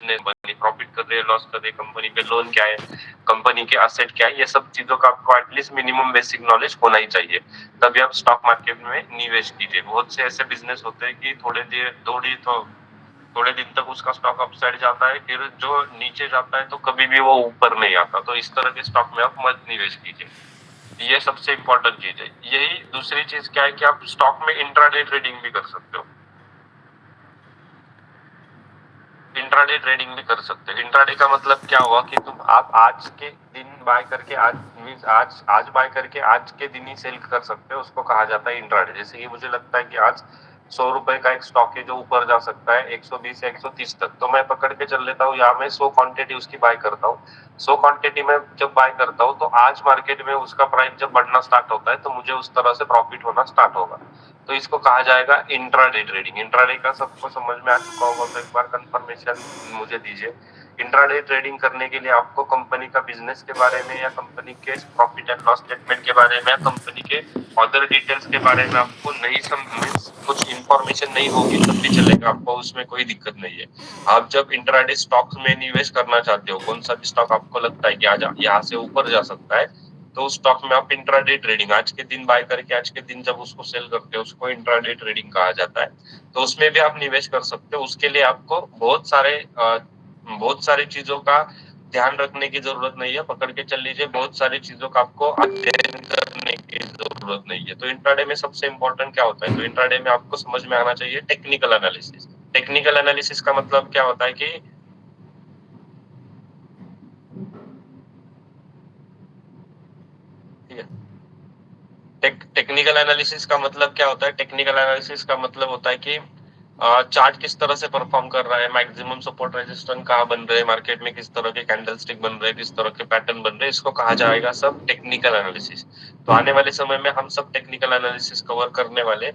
Company profit कर रही है, लॉस कर रही है, कंपनी पे लोन क्या है, कंपनी के असेट क्या है, ये सब चीजों का आपको एटलीस्ट मिनिमम बेसिक नॉलेज होना ही चाहिए। तभी आप स्टॉक मार्केट में निवेश कीजिए। बहुत से ऐसे बिजनेस होते हैं कि थोड़े दिन तक उसका स्टॉक अपसाइड जाता है, फिर जो नीचे जाता है तो कभी भी वो ऊपर नहीं आता। तो इस तरह के स्टॉक में आप मत निवेश कीजिए। ये सबसे इम्पोर्टेंट चीज है। यही दूसरी चीज क्या है कि आप स्टॉक में इंट्राडे ट्रेडिंग भी कर सकते हो। इंट्राडे ट्रेडिंग भी कर सकते हो। इंट्राडे का मतलब क्या हुआ कि आप आज के दिन बाय करके आज बाय करके आज के दिन ही सेल कर सकते हो, उसको कहा जाता है इंट्राडे। जैसे कि मुझे लगता है कि आज 100 रुपए का एक स्टॉक है जो ऊपर जा सकता है 120 या 130 तक, तो मैं पकड़ के चल लेता हूँ, या मैं 100 क्वांटिटी उसकी बाय करता हूँ। 100 क्वांटिटी में जब बाय करता हूँ तो आज मार्केट में उसका प्राइस जब बढ़ना स्टार्ट होता है तो मुझे उस तरह से प्रॉफिट होना स्टार्ट होगा। तो इसको कहा जाएगा इंट्राडे ट्रेडिंग। इंट्राडे का सबको समझ में आ चुका होगा तो एक बार कंफर्मेशन मुझे दीजिए। इंट्राडे ट्रेडिंग करने के लिए आपको कंपनी का बिजनेस के बारे में, या कंपनी के प्रॉफिट एंड लॉस स्टेटमेंट के बारे में, या कंपनी के अदर डिटेल्स के बारे में आपको नहीं मीन्स कुछ इंफॉर्मेशन नहीं होगी तब भी चलेगा, आपको उसमें कोई दिक्कत नहीं है। आप जब इंट्राडे स्टॉक्स में निवेश करना चाहते हो, कौन सा भी स्टॉक आपको लगता है कि आज यहाँ से ऊपर जा सकता है, तो उस स्टॉक में आप इंट्राडे ट्रेडिंग आज के दिन बाय करके आज के दिन जब उसको सेल करते हो, उसको इंट्राडे ट्रेडिंग कहा जाता है। तो उसमें भी आप निवेश कर सकते हो। उसके लिए आपको बहुत सारी चीजों का ध्यान रखने की जरूरत नहीं है। पकड़ के चल लीजिए, बहुत सारी चीजों का आपको अध्ययन करने की जरूरत नहीं है। तो इंट्राडे में सबसे इंपॉर्टेंट क्या होता है, तो इंट्राडे में आपको समझ में आना चाहिए टेक्निकल एनालिसिस। टेक्निकल एनालिसिस का मतलब क्या होता है कि टेक्निकल एनालिसिस का मतलब क्या होता है? टेक्निकल एनालिसिस का मतलब होता है कि चार्ट किस तरह से परफॉर्म कर रहा है, मैक्सिमम सपोर्ट रेजिस्टेंस कहाँ बन रहे हैं मार्केट में, किस तरह के कैंडल स्टिक बन रहे हैं, किस तरह के पैटर्न बन रहे हैं, इसको कहा जाएगा सब टेक्निकल एनालिसिस। तो आने वाले समय में हम सब टेक्निकल एनालिसिस कवर करने वाले।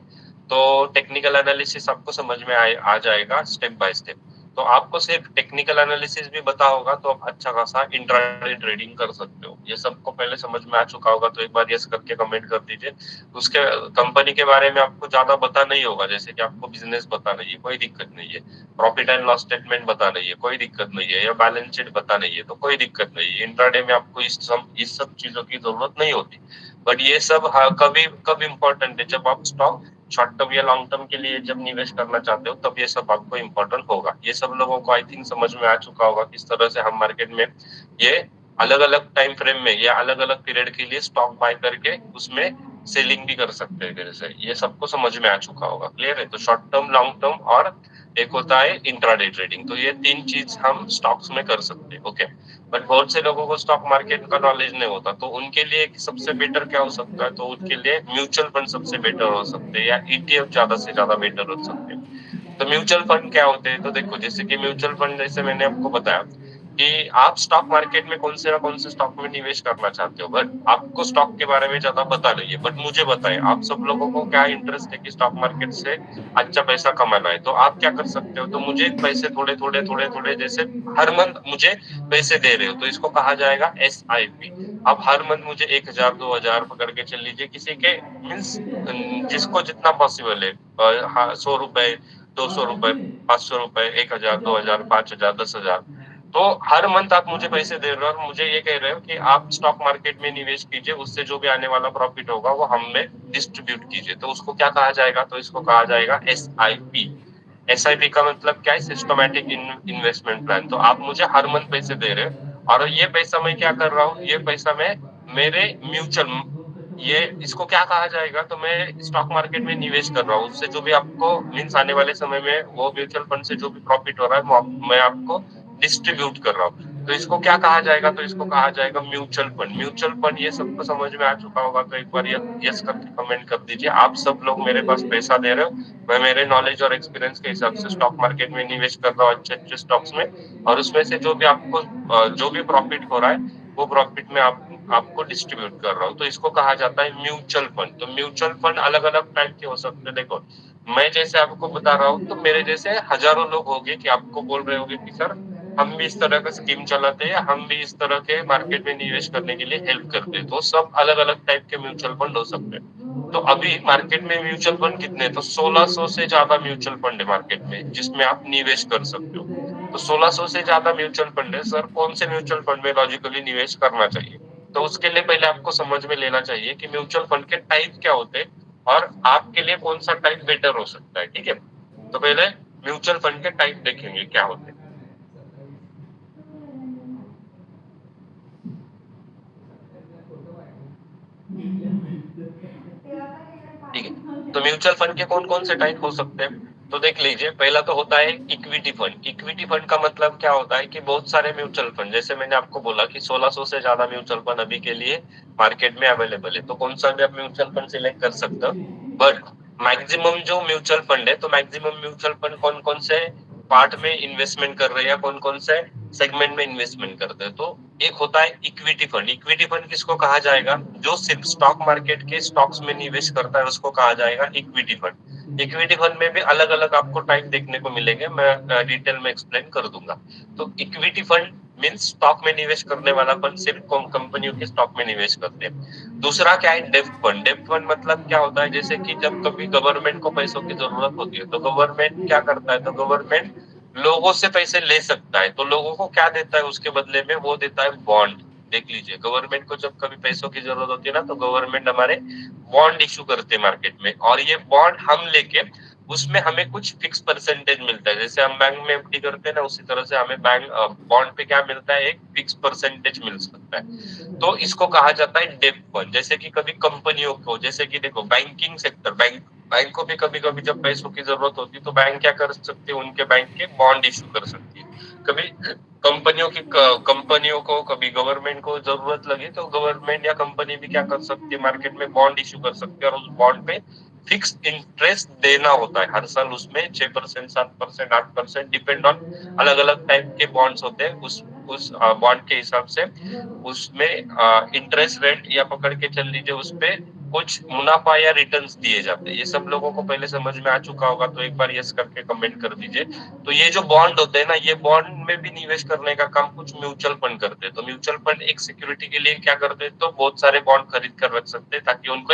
तो टेक्निकल एनालिसिस आपको समझ में आ जाएगा स्टेप बाय स्टेप। तो आपको सिर्फ टेक्निकल एनालिसिस भी पता होगा तो आप अच्छा खासा इंट्राडे ट्रेडिंग कर सकते हो। ये सबको पहले समझ में आ चुका होगा तो एक बार यस करके कमेंट कर दीजिए। उसके कंपनी के बारे में आपको ज्यादा पता नहीं होगा, जैसे कि आपको बिजनेस पता नहीं है, कोई दिक्कत नहीं है। प्रॉफिट एंड लॉस स्टेटमेंट पता नहीं है, कोई दिक्कत नहीं है। या बैलेंस शीट पता नहीं है तो कोई दिक्कत नहीं है। इंट्राडे में आपको इस सब चीजों की जरूरत नहीं होती। बट ये सब कभी कब इम्पोर्टेंट है, जब आप स्टॉक शॉर्ट टर्म या लॉन्ग टर्म के लिए जब निवेश करना चाहते हो तब ये सब आपको इम्पोर्टेंट होगा। ये सब लोगों को आई थिंक समझ में आ चुका होगा किस तरह से हम मार्केट में ये अलग अलग टाइम फ्रेम में या अलग अलग पीरियड के लिए स्टॉक बाय करके उसमें सेलिंग भी कर सकते हैं फिर से। ये सबको समझ में आ चुका होगा। क्लियर है? तो शॉर्ट टर्म, लॉन्ग टर्म और एक होता है इंट्राडे ट्रेडिंग। तो ये तीन चीज हम स्टॉक्स में कर सकते हैं। ओके। बट बहुत से लोगों को स्टॉक मार्केट का नॉलेज नहीं होता, तो उनके लिए सबसे बेटर क्या हो सकता है, तो उनके लिए म्यूचुअल फंड सबसे बेटर हो सकते हैं, या ईटीएफ ज्यादा से ज्यादा बेटर हो सकते हैं। तो म्यूचुअल फंड क्या होते हैं, तो देखो जैसे कि म्यूचुअल फंड, जैसे मैंने आपको बताया कि आप स्टॉक मार्केट में कौन से स्टॉक में निवेश करना चाहते हो, बट आपको स्टॉक के बारे में ज्यादा पता नहीं है। बट मुझे बताएं, आप सब लोगों को क्या इंटरेस्ट है कि स्टॉक मार्केट से अच्छा पैसा कमाना है, तो आप क्या कर सकते हो, तो मुझे पैसे थोड़े जैसे हर मंथ मुझे पैसे दे रहे हो, तो इसको कहा जाएगा SIP। आप हर मंथ मुझे 1,000 2,000 पकड़ के चल लीजिए, किसी के मीन्स जिसको जितना पॉसिबल है, 100 रुपए, 200 रुपए, 500 रुपए, 1,000 2,000 5,000 10,000, तो हर मंथ आप मुझे पैसे दे रहे हो और मुझे ये कह रहे हो कि आप स्टॉक मार्केट में निवेश कीजिए, उससे जो भी आने वाला प्रॉफिट होगा वो हमें डिस्ट्रीब्यूट कीजिए। तो उसको क्या कहा जाएगा, तो इसको कहा जाएगा SIP। SIP का मतलब क्या है? Systematic investment plan. तो आप मुझे हर मंथ पैसे दे रहे हो और ये पैसा मैं क्या कर रहा हूँ, ये पैसा मैं मेरे म्यूचुअल, ये इसको क्या कहा जाएगा, तो मैं स्टॉक मार्केट में निवेश कर रहा हूँ। उससे जो भी आपको मीन्स आने वाले समय में वो म्यूचुअल फंड से जो भी प्रॉफिट हो रहा है वो मैं आपको डिस्ट्रीब्यूट कर रहा हूँ। तो इसको क्या कहा जाएगा, तो इसको कहा जाएगा म्यूचुअल फंड। म्यूचुअल फंड, ये सबको समझ में आ चुका होगा तो एक बार यस करके कमेंट कर दीजिए। आप सब लोग मेरे पास पैसा दे रहे हो, मैं मेरे नॉलेज और एक्सपीरियंस के हिसाब से स्टॉक मार्केट में निवेश कर रहा हूँ अच्छे अच्छे स्टॉक्स में, और उसमें से जो भी आपको जो भी प्रॉफिट हो रहा है वो प्रॉफिट में आपको डिस्ट्रीब्यूट कर रहा हूँ। तो इसको कहा जाता है म्यूचुअल फंड। तो म्यूचुअल फंड अलग अलग टाइप के हो सकते हैं। देखो, मैं जैसे आपको बता रहा हूँ तो मेरे जैसे हजारों लोग होंगे कि आपको बोल रहे होंगे कि सर हम भी इस तरह का स्कीम चलाते हैं, हम भी इस तरह के मार्केट में निवेश करने के लिए हेल्प करते हैं। तो सब अलग अलग टाइप के म्यूचुअल फंड हो सकते हैं। तो अभी मार्केट में म्यूचुअल फंड कितने हैं, तो 1600 से ज्यादा म्यूचुअल फंड है मार्केट में जिसमें आप निवेश कर सकते हो। तो 1600 से ज्यादा म्यूचुअल फंड है सर, कौन से म्यूचुअल फंड में लॉजिकली निवेश करना चाहिए? तो उसके लिए पहले आपको समझ में लेना चाहिए कि म्यूचुअल फंड के टाइप क्या होते हैं और आपके लिए कौन सा टाइप बेटर हो सकता है, ठीक है? तो पहले म्यूचुअल फंड के टाइप देखेंगे क्या होते हैं। ठीक है, तो म्यूचुअल फंड के कौन कौन से टाइप हो सकते हैं? तो देख लीजिए, पहला तो होता है इक्विटी फंड। इक्विटी फंड का मतलब क्या होता है कि बहुत सारे म्यूचुअल फंड, जैसे मैंने आपको बोला कि 1600 से ज्यादा म्यूचुअल फंड अभी के लिए मार्केट में अवेलेबल है, तो कौन सा भी आप म्यूचुअल फंड सिलेक्ट कर सकते हो। बट मैक्सिमम जो म्यूचुअल फंड है, तो मैक्सिमम म्यूचुअल फंड कौन कौन से पार्ट में इन्वेस्टमेंट कर रहे हैं या कौन कौन से सेगमेंट में इन्वेस्टमेंट करते हैं। तो एक होता है इक्विटी फंड। इक्विटी फंड किसको कहा जाएगा? जो सिर्फ स्टॉक मार्केट के स्टॉक्स में निवेश करता है उसको कहा जाएगा इक्विटी फंड। इक्विटी फंड में भी अलग अलग आपको टाइप देखने को मिलेंगे, मैं डिटेल में एक्सप्लेन कर दूंगा। तो इक्विटी फंड मीन्स स्टॉक में निवेश करने वाला फंड, सिर्फ कंपनियों के स्टॉक में निवेश करते हैं। दूसरा क्या है? डेब्ट फंड। डेब्ट फंड मतलब क्या होता है? जैसे कि जब कभी गवर्नमेंट को पैसों की जरूरत होती है तो गवर्नमेंट क्या करता है? तो गवर्नमेंट लोगों से पैसे ले सकता है, तो लोगों को क्या देता है उसके बदले में? वो देता है बॉन्ड। देख लीजिए, गवर्नमेंट को जब कभी पैसों की जरूरत होती है ना, तो गवर्नमेंट हमारे बॉन्ड इशू करते हैं मार्केट में, और ये बॉन्ड हम लेके उसमें हमें कुछ फिक्स परसेंटेज मिलता है। जैसे हम बैंक में एफडी करते हैं ना, उसी तरह से हमें बैंक बॉन्ड पे क्या मिलता है? एक फिक्स परसेंटेज मिल सकता है। तो इसको कहा जाता है डेब्ट फंड। जैसे कि कभी कंपनियों को, जैसे कि देखो बैंकिंग सेक्टर, बैंक को भी कभी कभी जब पैसों की जरूरत होती है तो बैंक क्या कर सकती है? उनके बैंक के बॉन्ड इशू कर सकती है। कभी कंपनियों को, कभी गवर्नमेंट को जरूरत लगी तो गवर्नमेंट या कंपनी भी क्या कर सकती है? मार्केट में बॉन्ड इशू कर सकती है, और उस बॉन्ड पे फिक्स इंटरेस्ट देना होता है हर साल। उसमें 6%, 7%, 8% डिपेंड ऑन, अलग अलग टाइप के बॉन्ड्स होते हैं। उस बॉन्ड के हिसाब से उसमें इंटरेस्ट रेट, या पकड़ के चल लीजिए उसपे कुछ मुनाफा या रिटर्न्स दिए जाते हैं। ये सब लोगों को पहले समझ में आ चुका होगा, तो एक बार यस करके कमेंट कर दीजिए। तो ये जो बॉन्ड होते हैं ना, ये बॉन्ड में भी निवेश करने का काम कुछ म्यूचुअल फंड करते हैं। तो म्यूचुअल फंड एक सिक्योरिटी के लिए क्या करते हैं? तो बहुत सारे बॉन्ड खरीद कर रख सकते हैं ताकि उनको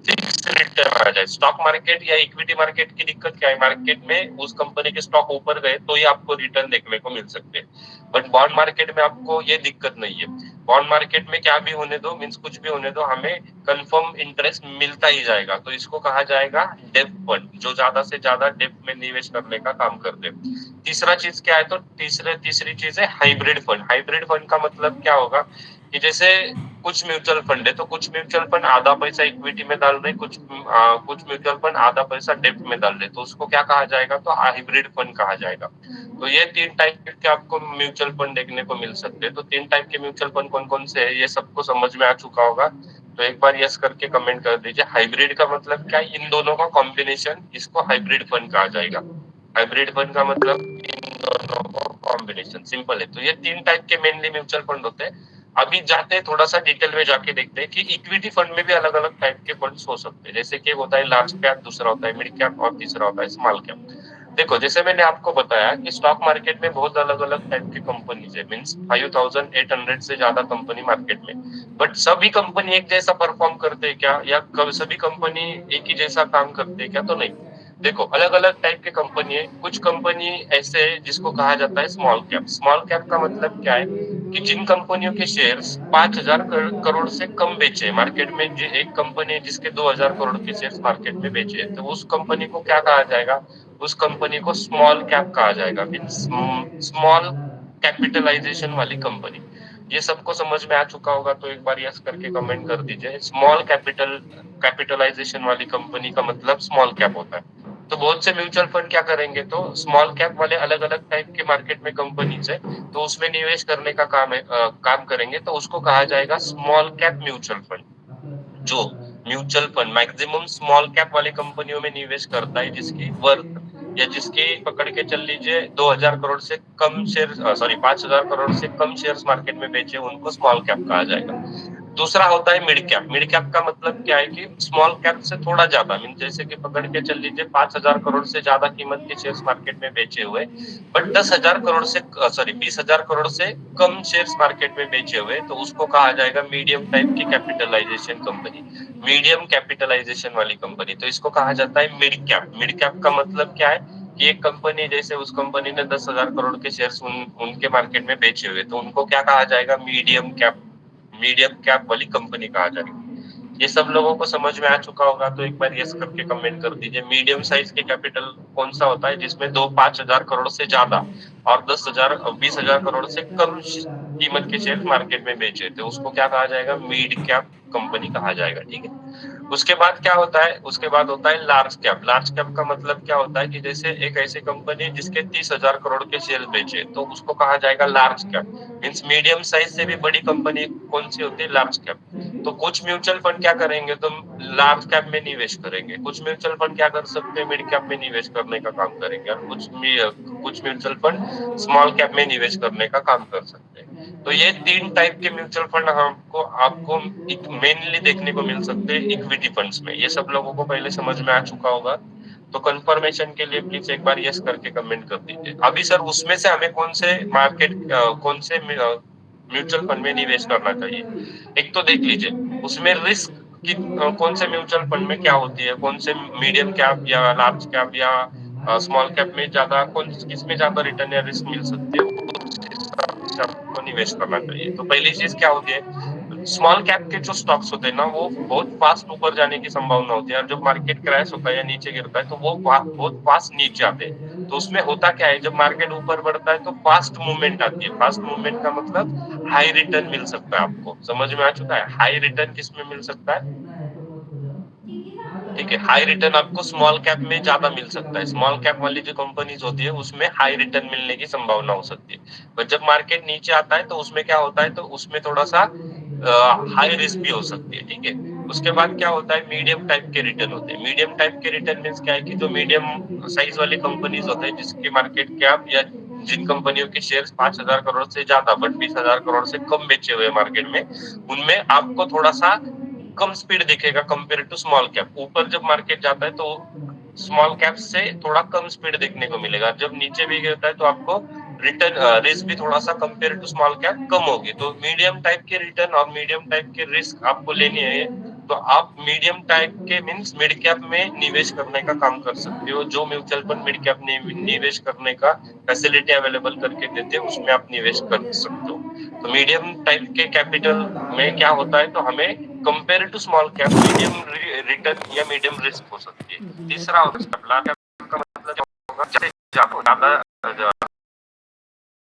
फिक्स रिटर्न आ जाए। स्टॉक मार्केट या इक्विटी मार्केट की दिक्कत क्या है? मार्केट में उस कंपनी के स्टॉक ऊपर गए तो ही आपको रिटर्न देखने को मिल सकते हैं, बट बॉन्ड मार्केट में आपको ये दिक्कत नहीं है। बॉन्ड मार्केट में क्या भी होने दो, मीन्स कुछ भी होने दो, हमें कंफर्म इंटरेस्ट मिलता ही जाएगा। तो इसको कहा जाएगा डेब्ट फंड, जो ज्यादा से ज्यादा डेब्ट में निवेश करने का काम करते हैं। तीसरा चीज क्या है? तो तीसरी चीज है हाइब्रिड फंड। हाइब्रिड फंड का मतलब क्या होगा कि जैसे कुछ म्यूचुअल फंड है, तो कुछ म्यूचुअल फंड आधा पैसा इक्विटी में डाल रहे, कुछ म्यूचुअल फंड आधा पैसा डेब्ट में डाल रहे, तो उसको क्या कहा जाएगा? तो हाइब्रिड फंड कहा जाएगा। तो ये तीन टाइप के आपको म्यूचुअल फंड देखने को मिल सकते हैं। तो तीन टाइप के म्यूचुअल फंड कौन कौन से है, ये सबको समझ में आ चुका होगा। तो एक बार यस करके कमेंट कर दीजिए। हाइब्रिड का मतलब क्या है? इन दोनों का कॉम्बिनेशन, इसको हाइब्रिड फंड कहा जाएगा। हाइब्रिड फंड का मतलब इन दोनों का कॉम्बिनेशन, सिंपल है। तो ये तीन टाइप के मेनली म्यूचुअल फंड होते हैं। अभी जाते हैं थोड़ा सा डिटेल में, जाके देखते हैं कि इक्विटी फंड में भी अलग अलग टाइप के फंड्स हो सकते हैं। जैसे कि होता है लार्ज कैप, दूसरा होता है मिड कैप, और तीसरा होता है स्मॉल कैप। देखो, जैसे मैंने आपको बताया कि स्टॉक मार्केट में बहुत अलग अलग टाइप की कंपनीज है, मीन्स 5800 से ज्यादा कंपनी मार्केट में। बट सभी कंपनी एक जैसा परफॉर्म करते हैं क्या, या सभी कंपनी एक ही जैसा काम करते हैं क्या? तो नहीं। देखो, अलग अलग टाइप के कंपनी है। कुछ कंपनी ऐसे है जिसको कहा जाता है स्मॉल कैप। स्मॉल कैप का मतलब क्या है कि जिन कंपनियों के शेयर्स 5,000 करोड़ से कम बेचे मार्केट में, एक कंपनी है जिसके 2,000 करोड़ के शेयर्स मार्केट में बेचे, तो उस कंपनी को क्या कहा जाएगा? उस कंपनी को स्मॉल कैप कहा जाएगा, मीन्स स्मॉल कैपिटलाइजेशन वाली कंपनी। ये सबको समझ में आ चुका होगा, तो एक बार यस करके कमेंट कर दीजिए। स्मॉल कैपिटलाइजेशन वाली कंपनी का मतलब स्मॉल कैप होता है। तो बहुत से म्यूचुअल फंड क्या करेंगे? तो स्मॉल कैप वाले अलग अलग टाइप के मार्केट में कंपनीज है, तो उसमें निवेश करने का काम करेंगे, तो उसको कहा जाएगा स्मॉल कैप म्यूचुअल फंड। जो mutual fund maximum small cap वाली कंपनियों में निवेश करता है, जिसकी वर्थ, या जिसकी पकड़ के चल लीजिए 2,000 करोड़ से कम शेयर, सॉरी 5,000 करोड़ से कम शेयर्स मार्केट में बेचे, उनको स्मॉल कैप कहा जाएगा। दूसरा होता है मिड कैप। मिड कैप का मतलब क्या है कि स्मॉल कैप से थोड़ा ज्यादा, मीन जैसे कि पकड़ के चल लीजिए 5,000 करोड़ से ज्यादा कीमत के शेयर्स मार्केट में बेचे हुए, बट 10,000 करोड़ से, सॉरी 20,000 करोड़ से कम शेयर्स मार्केट में बेचे हुए, तो उसको कहा जाएगा मीडियम टाइप की कैपिटलाइजेशन कंपनी, मीडियम कैपिटलाइजेशन वाली कंपनी। तो इसको कहा जाता है मिड कैप। मिड कैप का मतलब क्या है कि एक कंपनी जैसे उस कंपनी ने 10,000 करोड़ के शेयर्स उनके मार्केट में बेचे हुए, तो उनको क्या कहा जाएगा? मीडियम कैप वाली कंपनी कहा जाएगा। ये सब लोगों को समझ में आ चुका होगा तो एक बार यस करके कमेंट कर दीजिए। मीडियम साइज के कैपिटल कौन सा होता है? जिसमें 2-5 हजार करोड़ से ज्यादा और 20,000 करोड़ से कम कीमत के शेयर मार्केट में बेचे थे, उसको क्या कहा जाएगा? मिड कैप कंपनी कहा जाएगा। ठीक है। उसके बाद क्या होता है? उसके बाद होता है लार्ज कैप। लार्ज कैप का मतलब क्या होता है कि जैसे एक ऐसी कंपनी जिसके 30,000 करोड़ के शेयर बेचे, तो उसको कहा जाएगा large cap. Means medium size से भी बड़ी कंपनी कौन सी होती है? Large cap. तो कुछ म्यूचुअल फंड क्या करेंगे? तो लार्ज कैप में निवेश करेंगे। कुछ म्यूचुअल फंड क्या कर सकते हैं? मिड कैप में निवेश करने का काम करेंगे, और कुछ म्यूचुअल फंड स्मॉल कैप में निवेश करने का काम कर सकते हैं। तो ये 3 टाइप के म्यूचुअल फंड हमको आपको मेनली देखने को मिल सकते हैं इक्विटी फंड्स में। ये सब लोगों को पहले समझ में आ चुका होगा। तो कंफर्मेशन के लिए प्लीज एक बार यस करके कमेंट कर दीजिए। अभी सर उसमें से हमें कौन से म्यूचुअल फंड में निवेश करना चाहिए? एक तो देख लीजिए उसमें रिस्क की कौन से म्यूचुअल फंड में क्या होती है, कौन से मीडियम कैप या लार्ज कैप या स्मॉल कैप में ज्यादा कौन किसमें ज्यादा रिटर्न या रिस्क मिल सकती है, उस हिसाब से आपको निवेश करना चाहिए। तो पहली चीज क्या होती है? स्मॉल कैप के जो स्टॉक्स होते हैं ना, वो बहुत फास्ट ऊपर जाने की संभावना होती है, और जब मार्केट क्रैश होता है या नीचे गिरता है तो वो बहुत फास्ट नीचे आते हैं। तो उसमें होता क्या है? जब मार्केट ऊपर बढ़ता है तो फास्ट मूवमेंट आती है। फास्ट मूवमेंट का मतलब हाई रिटर्न मिल सकता है आपको। समझ में आ चुका है? हाई रिटर्न किसमें मिल सकता है? ठीक है, हाई रिटर्न आपको स्मॉल कैप में ज्यादा मिल सकता है। स्मॉल कैप वाली जो कंपनीज होती है उसमें हाई रिटर्न मिलने की संभावना हो सकती है। पर जब मार्केट नीचे आता है तो उसमें क्या होता है? तो उसमें थोड़ा सा हाई रिस्क भी हो सकती है। ठीक है। उसके बाद क्या होता है? मीडियम टाइप के रिटर्न होते हैं। मीडियम टाइप के रिटर्न मीन्स क्या है कि जो मीडियम साइज वाली कंपनीज होते हैं जिसकी मार्केट कैप या जिन कंपनियों के शेयर्स 5,000 करोड़ से ज्यादा बट 20,000 करोड़ से कम बेचे हुए मार्केट में, उनमें आपको थोड़ा सा कम स्पीड दिखेगा कंपेयर टू स्मॉल कैप। ऊपर जब मार्केट जाता है तो स्मॉल कैप से थोड़ा कम स्पीड देखने को मिलेगा। जब नीचे भी गिरता है तो आपको रिटर्न रिस्क भी थोड़ा सा कंपेयर टू स्मॉल कैप कम होगी। तो मीडियम टाइप के रिटर्न और मीडियम टाइप के रिस्क आपको लेनी है, तो आप मीडियम टाइप के मीन्स मिड कैप में निवेश करने का काम कर सकते हो। जो म्यूचुअल फंड मिड कैप में निवेश करने का फैसिलिटी अवेलेबल करके देते हैं उसमें आप निवेश कर सकते हो। तो मीडियम टाइप के कैपिटल में क्या होता है? तो हमें compare to small cap medium return या मीडियम रिस्क हो सकती है। तीसरा होता है लार्ज कैप का मतलब क्या होगा? जैसे ज्यादा